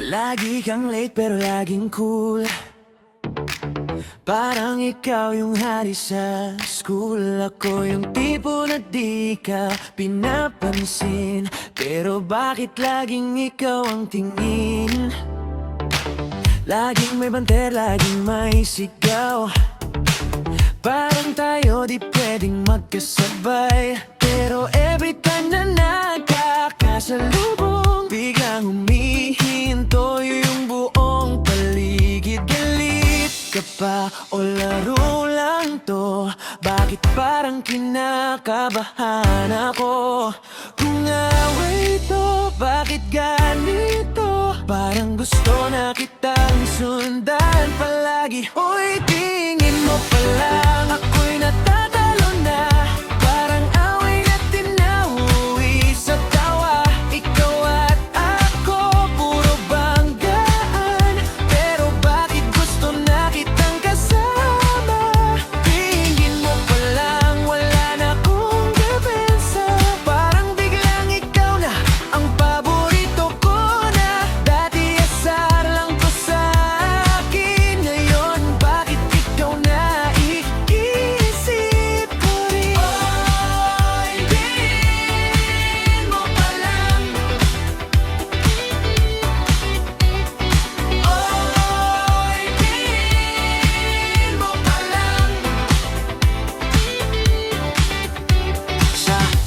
Lagi kang late pero laging cool. Parang ikaw yung hari sa school. Ako yung tipo na di ka pinapansin. Pero bakit laging ikaw ang tingin? Laging may banter, laging may sigaw. Parang tayo di pwedeng magkasabay. Pero every time na nagkakasalubong, biglang humihinto yung buong paligid. Galit ka pa o laro lang to? Bakit parang kinakabahan ako? Kung away to, bakit ganito? Parang gusto na kitang sundan palagi. Uy, tingin mo pa lang ako'y natatalo na. Parang away natin na uuwi sa tawa. Ikaw at ako, puro banggaan. Pero bakit gusto na kitang kasama? Tingin mo pa lang wala na akong depensa. Parang biglang ikaw na ang paborito ko na. Dati asar lang to sa akin. Ngayon bakit ikaw na iisip ko rin? Oy, tingin mo pa lang. Oy, tingin mo pa lang.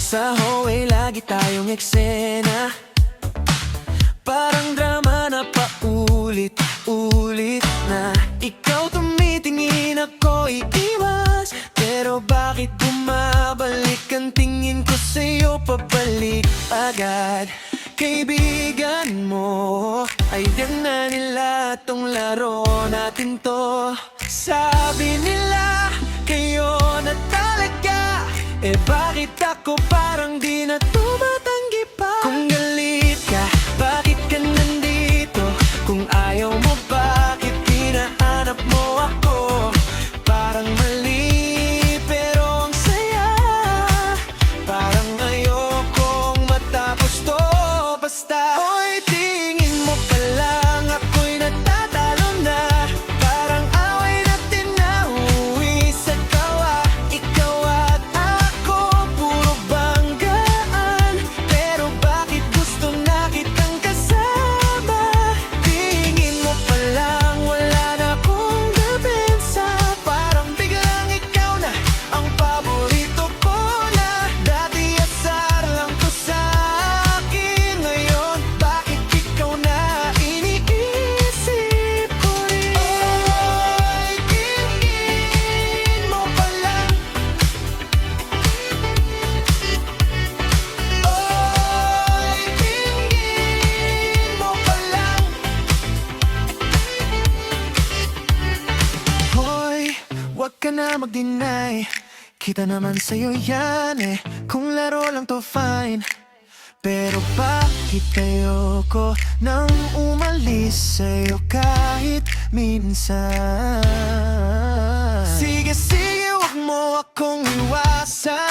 Sa hallway lagi tayong eksena. Parang drama na paulit-ulit na. Ikaw tumitingin, ako iiwas. Pero bakit bumabalik ang tingin ko sa'yo pabalik agad? Kaibigan mo, ayaw na nila tong laro natin to. Sabi nila, kayo na talaga. Eh bakit ako parang di na tumatanggi pa? Kung galit ka, bakit ka nandito? Kung ayaw mo, bakit hinahanap mo ako? Parang mali, pero ang saya. Parang ayokong matapos to. Basta, hoy, tingin mo pa lang ako'y natatalo na. Parang away natin na uuwi sa tawa. Ikaw at ako, puro banggaan. Pero bakit gusto na kitang kasama? Tingin mo pa lang wala na akong depensa. Parang biglang ikaw na ang paborito ko na. Dati asar lang to sa akin. Ngayon bakit ikaw na iniisip ko rin? Oy, tingin mo pa lang. Oy, tingin mo pa lang. Hoy, wag ka na mag-deny. Kita naman sa'yo yan eh. Kung laro lang to, fine. Pero bakit ayoko nang umalis sa'yo kahit minsan? Sige, sige, wag mo akong iwasan.